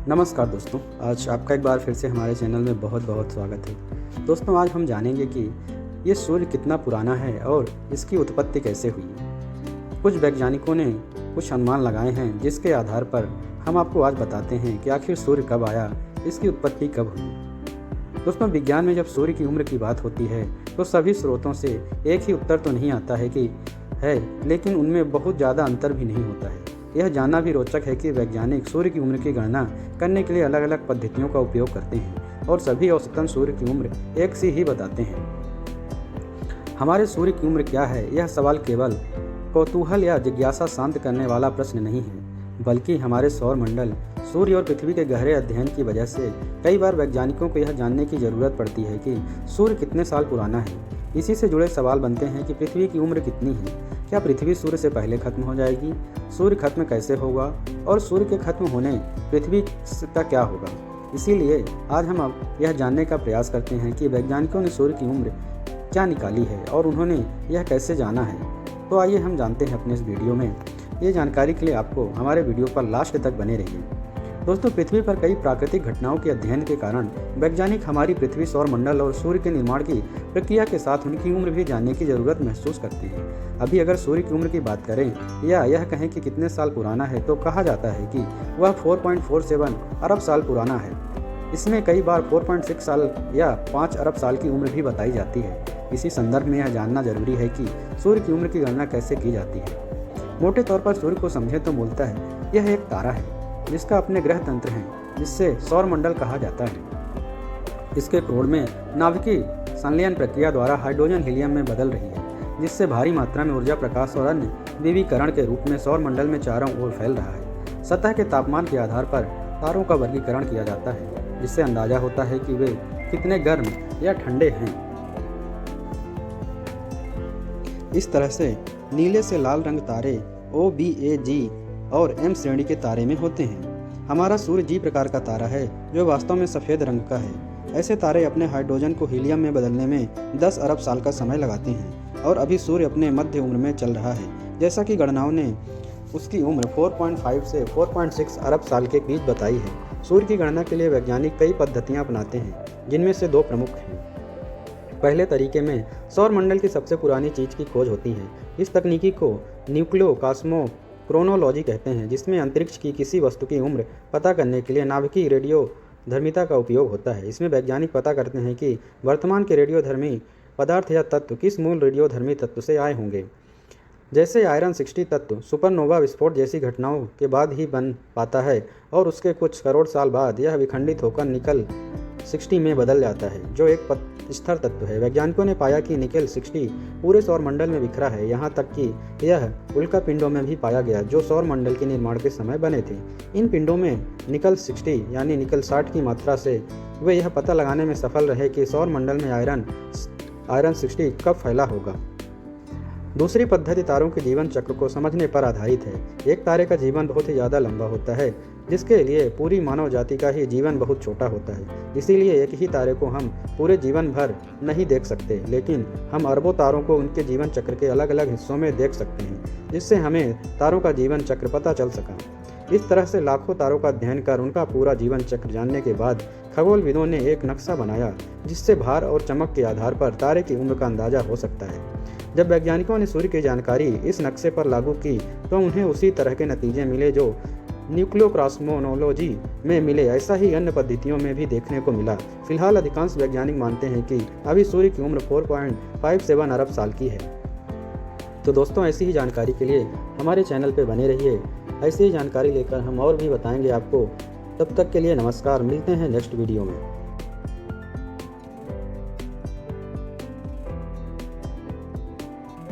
नमस्कार दोस्तों, आज आपका एक बार फिर से हमारे चैनल में बहुत बहुत स्वागत है। दोस्तों, आज हम जानेंगे कि ये सूर्य कितना पुराना है और इसकी उत्पत्ति कैसे हुई। कुछ वैज्ञानिकों ने कुछ अनुमान लगाए हैं जिसके आधार पर हम आपको आज बताते हैं कि आखिर सूर्य कब आया, इसकी उत्पत्ति कब हुई। दोस्तों, विज्ञान में जब सूर्य की उम्र की बात होती है तो सभी स्रोतों से एक ही उत्तर तो नहीं आता है कि है, लेकिन उनमें बहुत ज़्यादा अंतर भी नहीं होता है। यह जानना भी रोचक है कि वैज्ञानिक सूर्य की उम्र की गणना करने के लिए अलग अलग पद्धतियों का उपयोग करते हैं और सभी औसतन सूर्य की उम्र एक सी ही बताते हैं। हमारे सूर्य की उम्र क्या है, यह सवाल केवल कौतूहल या जिज्ञासा शांत करने वाला प्रश्न नहीं है, बल्कि हमारे सौरमंडल, सूर्य और पृथ्वी के गहरे अध्ययन की वजह से कई बार वैज्ञानिकों को यह जानने की ज़रूरत पड़ती है कि सूर्य कितने साल पुराना है। इसी से जुड़े सवाल बनते हैं कि पृथ्वी की उम्र कितनी है, क्या पृथ्वी सूर्य से पहले खत्म हो जाएगी, सूर्य खत्म कैसे होगा और सूर्य के खत्म होने पृथ्वी का क्या होगा। इसीलिए आज हम अब यह जानने का प्रयास करते हैं कि वैज्ञानिकों ने सूर्य की उम्र क्या निकाली है और उन्होंने यह कैसे जाना है। तो आइए हम जानते हैं अपने इस वीडियो में। ये जानकारी के लिए आपको हमारे वीडियो पर लास्ट तक बने रहिए। दोस्तों, पृथ्वी पर कई प्राकृतिक घटनाओं के अध्ययन के कारण वैज्ञानिक हमारी पृथ्वी, सौरमंडल और सूर्य के निर्माण की प्रक्रिया के साथ उनकी उम्र भी जानने की ज़रूरत महसूस करते हैं। अभी अगर सूर्य की उम्र की बात करें या यह कहें कि कितने साल पुराना है, तो कहा जाता है कि वह 4.47 अरब साल पुराना है। इसमें कई बार 4.6 साल या 5 अरब साल की उम्र भी बताई जाती है। इसी संदर्भ में यह जानना जरूरी है कि सूर्य की उम्र की गणना कैसे की जाती है। मोटे तौर पर सूर्य को समझें तो मूलतः यह एक तारा है जिसका अपने ग्रह तंत्र है, जिससे सौरमंडल कहा जाता है। इसके कोण में नाभिकीय संलयन प्रक्रिया द्वारा हाइड्रोजन हीलियम में बदल रही है, जिससे भारी मात्रा में ऊर्जा, प्रकाश और अन्य विकिरण के रूप में सौरमंडल में चारों ओर फैल रहा है। सतह के तापमान के आधार पर तारों का वर्गीकरण किया जाता है, जिससे अंदाजा होता है कि वे कितने गर्म या ठंडे हैं। इस तरह से नीले से लाल रंग तारे O, B, A, G और M श्रेणी के तारे में होते हैं। हमारा सूर्य G प्रकार का तारा है जो वास्तव में सफ़ेद रंग का है। ऐसे तारे अपने हाइड्रोजन को हीलियम में बदलने में 10 अरब साल का समय लगाते हैं और अभी सूर्य अपने मध्य उम्र में चल रहा है। जैसा कि गणनाओं ने उसकी उम्र 4.5 से 4.6 अरब साल के बीच बताई है। सूर्य की गणना के लिए वैज्ञानिक कई पद्धतियाँ अपनाते हैं, जिनमें से 2 प्रमुख हैं। पहले तरीके में सौरमंडल की सबसे पुरानी चीज़ की खोज होती है। इस तकनीकी को न्यूक्लियो कॉस्मोक्रोनोलॉजी कहते हैं, जिसमें अंतरिक्ष की किसी वस्तु की उम्र पता करने के लिए नाभिकीय रेडियोधर्मिता का उपयोग होता है। इसमें वैज्ञानिक पता करते हैं कि वर्तमान के रेडियोधर्मी पदार्थ या तत्व किस मूल रेडियोधर्मी तत्व से आए होंगे। जैसे आयरन 60 तत्व सुपरनोवा विस्फोट जैसी घटनाओं के बाद ही बन पाता है और उसके कुछ करोड़ साल बाद यह विखंडित होकर निकल 60 में बदल जाता है, जो एक स्थिर तत्व है। वैज्ञानिकों ने पाया कि निकल 60 पूरे सौरमंडल में बिखरा है, यहाँ तक कि यह उल्का पिंडों में भी पाया गया जो सौरमंडल के निर्माण के समय बने थे। इन पिंडों में निकल 60 यानी निकल 60 की मात्रा से वे यह पता लगाने में सफल रहे कि सौरमंडल में आयरन 60 कब फैला होगा। दूसरी पद्धति तारों के जीवन चक्र को समझने पर आधारित है। एक तारे का जीवन बहुत ही ज़्यादा लंबा होता है, जिसके लिए पूरी मानव जाति का ही जीवन बहुत छोटा होता है। इसीलिए एक ही तारे को हम पूरे जीवन भर नहीं देख सकते, लेकिन हम अरबों तारों को उनके जीवन चक्र के अलग अलग हिस्सों में देख सकते हैं, जिससे हमें तारों का जीवन चक्र पता चल सका। इस तरह से लाखों तारों का अध्ययन कर उनका पूरा जीवन चक्र जानने के बाद खगोलविदों ने एक नक्शा बनाया, जिससे भार और चमक के आधार पर तारे की उम्र का अंदाजा हो सकता है। जब वैज्ञानिकों ने सूर्य की जानकारी इस नक्शे पर लागू की तो उन्हें उसी तरह के नतीजे मिले जो न्यूक्लियो कॉस्मोनोलॉजी में मिले। ऐसा ही अन्य पद्धतियों में भी देखने को मिला। फिलहाल अधिकांश वैज्ञानिक मानते हैं कि अभी सूर्य की उम्र 4.57 अरब साल की है। तो दोस्तों, ऐसी ही जानकारी के लिए हमारे चैनल पर बने रहिए। ऐसी ही जानकारी लेकर हम और भी बताएंगे आपको। तब तक के लिए नमस्कार, मिलते हैं नेक्स्ट वीडियो में।